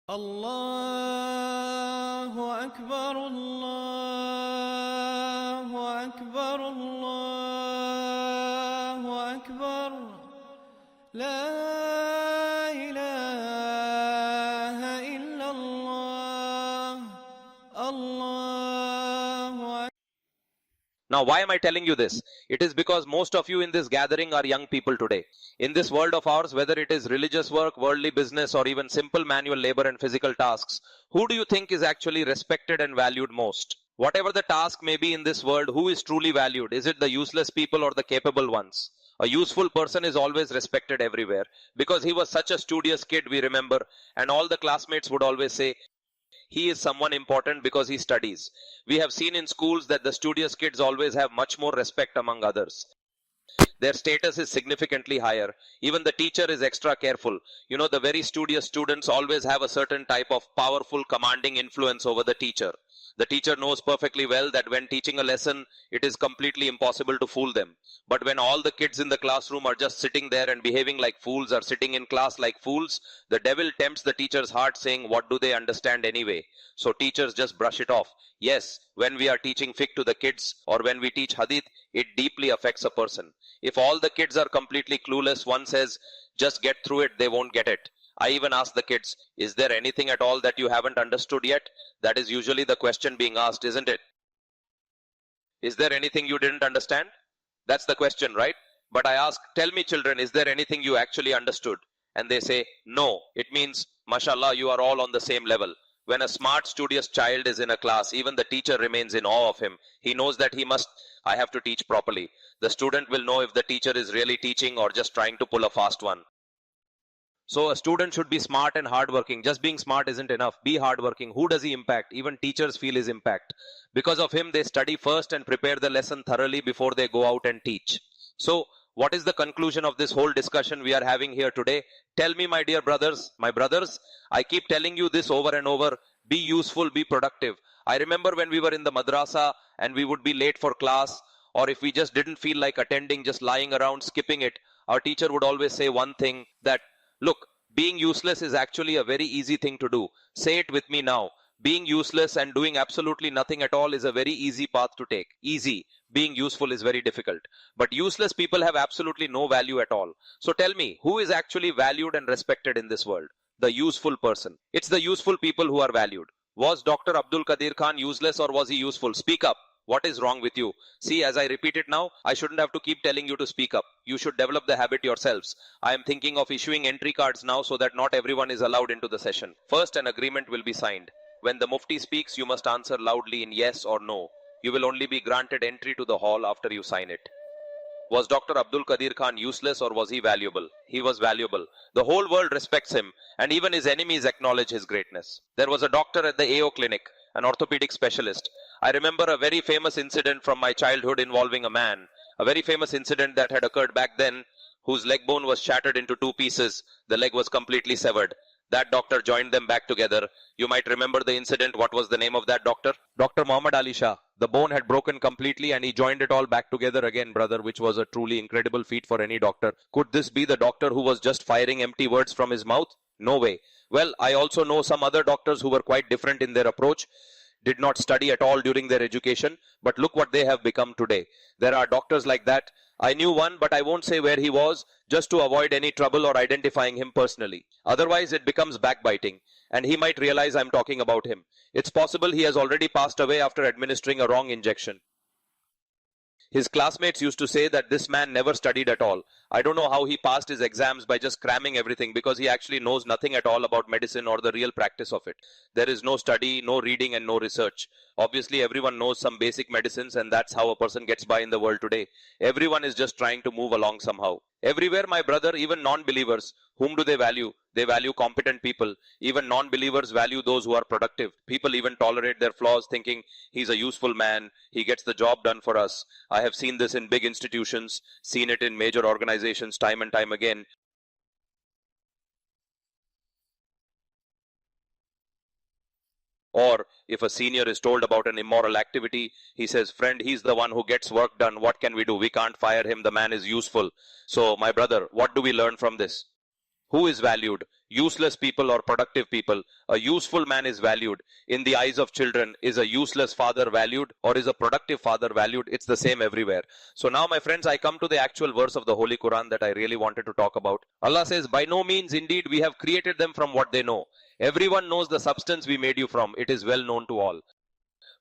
الله أكبر الله أكبر الله أكبر لا إله إلا الله الله أكبر. Now, why am I telling you this? It is because most of you in this gathering are young people today. In this world of ours, whether it is religious work, worldly business, or even simple manual labor and physical tasks, who do you think is actually respected and valued most? Whatever the task may be in this world, who is truly valued? Is it the useless people or the capable ones? A useful person is always respected everywhere because he was such a studious kid, we remember, and all the classmates would always say, he is someone important because he studies. We have seen in schools that the studious kids always have much more respect among others. Their status is significantly higher. Even the teacher is extra careful. You know, the very studious students always have a certain type of powerful, commanding influence over the teacher. The teacher knows perfectly well that when teaching a lesson, it is completely impossible to fool them. But when all the kids in the classroom are just sitting there and behaving like fools, or sitting in class like fools, the devil tempts the teacher's heart saying, what do they understand anyway? So teachers just brush it off. Yes, when we are teaching fiqh to the kids or when we teach hadith, it deeply affects a person. If all the kids are completely clueless, one says, just get through it, they won't get it. I even ask the kids, is there anything at all that you haven't understood yet? That is usually the question being asked, isn't it? Is there anything you didn't understand? That's the question, right? But I ask, tell me children, is there anything you actually understood? And they say, no. It means, mashallah, you are all on the same level. When a smart, studious child is in a class, even the teacher remains in awe of him. He knows that I have to teach properly. The student will know if the teacher is really teaching or just trying to pull a fast one. So a student should be smart and hardworking. Just being smart isn't enough. Be hardworking. Who does he impact? Even teachers feel his impact. Because of him, they study first and prepare the lesson thoroughly before they go out and teach. So what is the conclusion of this whole discussion we are having here today? Tell me, my dear brothers, I keep telling you this over and over. Be useful, be productive. I remember when we were in the madrasa and we would be late for class, or if we just didn't feel like attending, just lying around, skipping it, our teacher would always say one thing, that look, being useless is actually a very easy thing to do. Say it with me now. Being useless and doing absolutely nothing at all is a very easy path to take. Easy. Being useful is very difficult. But useless people have absolutely no value at all. So tell me, who is actually valued and respected in this world? The useful person. It's the useful people who are valued. Was Dr. Abdul Qadir Khan useless or was he useful? Speak up. What is wrong with you? See, as I repeat it now, I shouldn't have to keep telling you to speak up. You should develop the habit yourselves. I am thinking of issuing entry cards now so that not everyone is allowed into the session. First, an agreement will be signed. When the Mufti speaks, you must answer loudly in yes or no. You will only be granted entry to the hall after you sign it. Was Dr. Abdul Qadir Khan useless or was he valuable? He was valuable. The whole world respects him and even his enemies acknowledge his greatness. There was a doctor at the AO clinic, an orthopedic specialist. I remember a very famous incident from my childhood involving a man, a very famous incident that had occurred back then, whose leg bone was shattered into two pieces. The leg was completely severed. That doctor joined them back together. You might remember the incident. What was the name of that doctor? Dr. Muhammad Ali Shah. The bone had broken completely and he joined it all back together again, brother, which was a truly incredible feat for any doctor. Could this be the doctor who was just firing empty words from his mouth? No way. Well, I also know some other doctors who were quite different in their approach, did not study at all during their education, but look what they have become today. There are doctors like that. I knew one, but I won't say where he was, just to avoid any trouble or identifying him personally. Otherwise, it becomes backbiting, and he might realize I'm talking about him. It's possible he has already passed away after administering a wrong injection. His classmates used to say that this man never studied at all. I don't know how he passed his exams by just cramming everything, because he actually knows nothing at all about medicine or the real practice of it. There is no study, no reading and no research. Obviously, everyone knows some basic medicines and that's how a person gets by in the world today. Everyone is just trying to move along somehow. Everywhere, my brother, even non-believers, whom do they value? They value competent people. Even non-believers value those who are productive. People even tolerate their flaws, thinking he's a useful man, he gets the job done for us. I have seen this in big institutions, seen it in major organizations time and time again. Or if a senior is told about an immoral activity, he says, friend, he's the one who gets work done. What can we do? We can't fire him. The man is useful. So, my brother, what do we learn from this? Who is valued? useless people or productive people. A useful man is valued. In the eyes of children, is a useless father valued or is a productive father valued? It's the same everywhere. So now, my friends, I come to the actual verse of the Holy Quran that I really wanted to talk about. Allah says, by no means indeed we have created them from what they know. Everyone knows the substance we made you from. It is well known to all.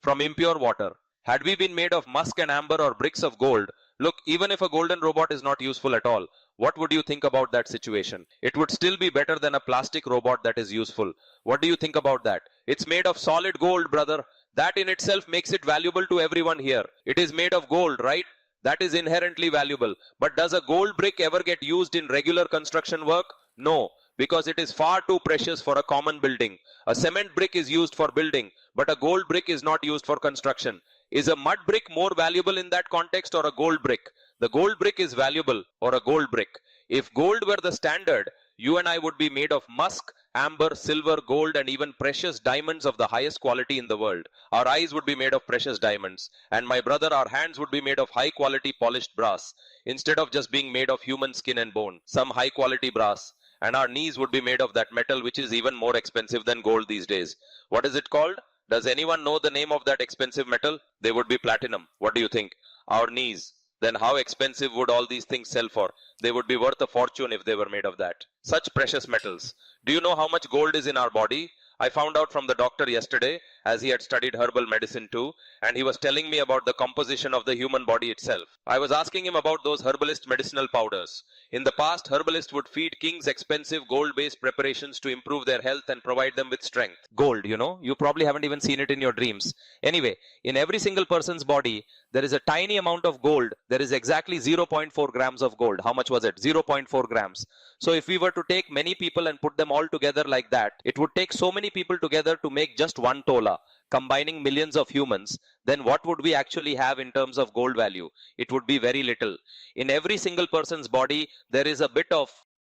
From impure water. Had we been made of musk and amber or bricks of gold, look, even if a golden robot is not useful at all, what would you think about that situation? It would still be better than a plastic robot that is useful. What do you think about that? It's made of solid gold, brother. That in itself makes it valuable to everyone here. It is made of gold, right? That is inherently valuable. But does a gold brick ever get used in regular construction work? No, because it is far too precious for a common building. A cement brick is used for building, but a gold brick is not used for construction. Is a mud brick more valuable in that context or a gold brick? The gold brick is valuable or a gold brick. If gold were the standard, you and I would be made of musk, amber, silver, gold, and even precious diamonds of the highest quality in the world. Our eyes would be made of precious diamonds. And my brother, our hands would be made of high quality polished brass, instead of just being made of human skin and bone, some high quality brass. And our knees would be made of that metal, which is even more expensive than gold these days. What is it called? Does anyone know the name of that expensive metal? They would be platinum. What do you think? Our knees. Then how expensive would all these things sell for? They would be worth a fortune if they were made of that. Such precious metals. Do you know how much gold is in our body? I found out from the doctor yesterday, as he had studied herbal medicine too, and he was telling me about the composition of the human body itself. I was asking him about those herbalist medicinal powders. In the past, herbalists would feed kings expensive gold-based preparations to improve their health and provide them with strength. Gold, you probably haven't even seen it in your dreams. Anyway, in every single person's body, there is a tiny amount of gold. There is exactly 0.4 grams of gold. How much was it? 0.4 grams. So if we were to take many people and put them all together like that, it would take so many people together to make just one tola, combining millions of humans. Then what would we actually have in terms of gold value? It would be very little. In every single person's body, there is a bit of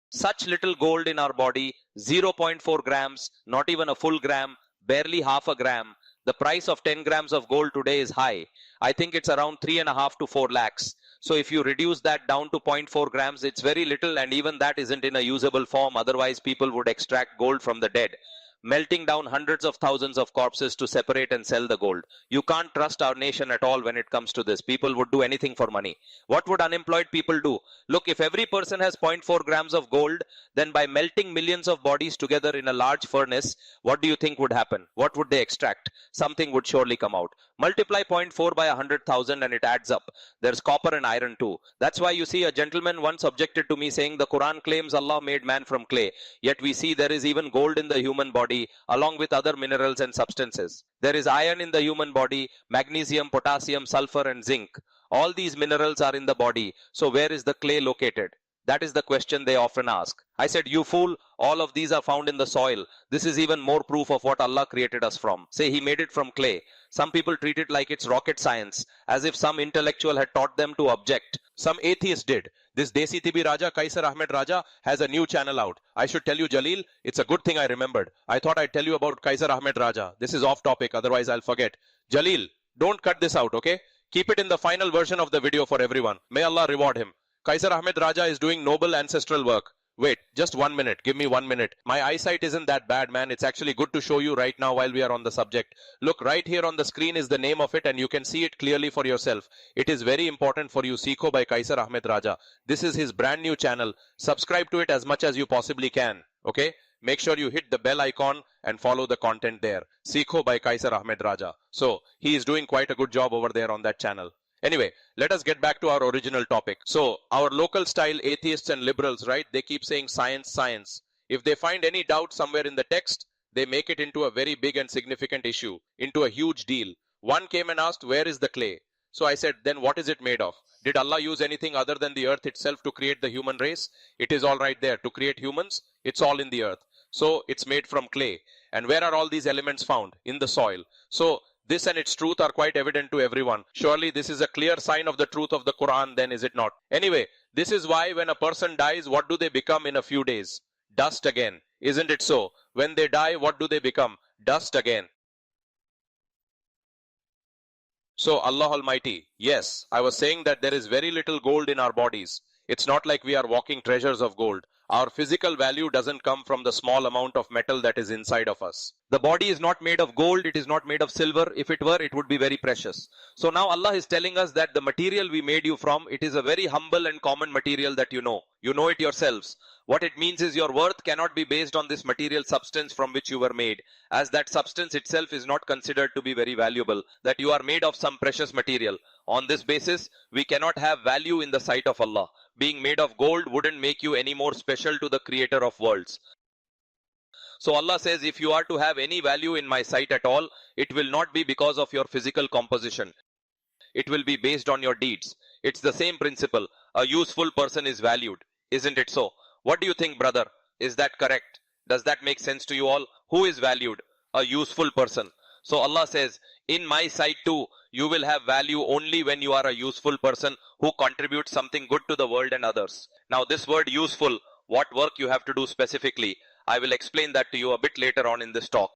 such little gold in our body, 0.4 grams, not even a full gram, barely half a gram. The price of 10 grams of gold today is high. I think it's around 3.5 to 4 lakhs. So if you reduce that down to 0.4 grams, it's very little, and even that isn't in a usable form. Otherwise, people would extract gold from the dead, melting down hundreds of thousands of corpses to separate and sell the gold. You can't trust our nation at all when it comes to this. People would do anything for money. What would unemployed people do? Look, if every person has 0.4 grams of gold, then by melting millions of bodies together in a large furnace, what do you think would happen? What would they extract? Something would surely come out. Multiply 0.4 by 100,000 and it adds up. There's copper and iron too. That's why you see a gentleman once objected to me saying the Quran claims Allah made man from clay. Yet we see there is even gold in the human body along with other minerals and substances. There is iron in the human body, magnesium, potassium, sulfur and zinc. All these minerals are in the body. So where is the clay located? That is the question they often ask. I said, you fool, all of these are found in the soil. This is even more proof of what Allah created us from. Say he made it from clay. Some people treat it like it's rocket science, as if some intellectual had taught them to object. Some atheists did. This Desi Tibi Raja, Kaisar Ahmed Raja, has a new channel out. I should tell you, Jalil, it's a good thing I remembered. I thought I'd tell you about Kaisar Ahmed Raja. This is off topic, otherwise I'll forget. Jalil, don't cut this out, okay? Keep it in the final version of the video for everyone. May Allah reward him. Kaisar Ahmed Raja is doing noble ancestral work. Wait, just 1 minute. Give me 1 minute. My eyesight isn't that bad, man. It's actually good to show you right now while we are on the subject. Look, right here on the screen is the name of it and you can see it clearly for yourself. It is very important for you. Sikho by Kaisar Ahmed Raja. This is his brand new channel. Subscribe to it as much as you possibly can. Okay? Make sure you hit the bell icon and follow the content there. Sikho by Kaisar Ahmed Raja. So, he is doing quite a good job over there on that channel. Anyway, let us get back to our original topic. So, our local style atheists and liberals, right? They keep saying science, science. If they find any doubt somewhere in the text, they make it into a very big and significant issue, into a huge deal. One came and asked, where is the clay? So I said, then what is it made of? Did Allah use anything other than the earth itself to create the human race? It is all right there. To create humans, it's all in the earth. So, it's made from clay. And where are all these elements found? In the soil. So, this and its truth are quite evident to everyone. Surely this is a clear sign of the truth of the Quran, then, is it not? Anyway, this is why when a person dies, what do they become in a few days? Dust again. Isn't it so? When they die, what do they become? Dust again. So Allah Almighty, yes, I was saying that there is very little gold in our bodies. It's not like we are walking treasures of gold. Our physical value doesn't come from the small amount of metal that is inside of us. The body is not made of gold, it is not made of silver. If it were, it would be very precious. So now Allah is telling us that the material we made you from, it is a very humble and common material that you know. You know it yourselves. What it means is your worth cannot be based on this material substance from which you were made, as that substance itself is not considered to be very valuable, that you are made of some precious material. On this basis, we cannot have value in the sight of Allah. Being made of gold wouldn't make you any more special to the creator of worlds. So Allah says, if you are to have any value in my sight at all, it will not be because of your physical composition. It will be based on your deeds. It's the same principle. A useful person is valued. Isn't it so? What do you think, brother? Is that correct? Does that make sense to you all? Who is valued? A useful person. So Allah says, in my sight too, you will have value only when you are a useful person who contributes something good to the world and others. Now this word useful, what work you have to do specifically, I will explain that to you a bit later on in this talk.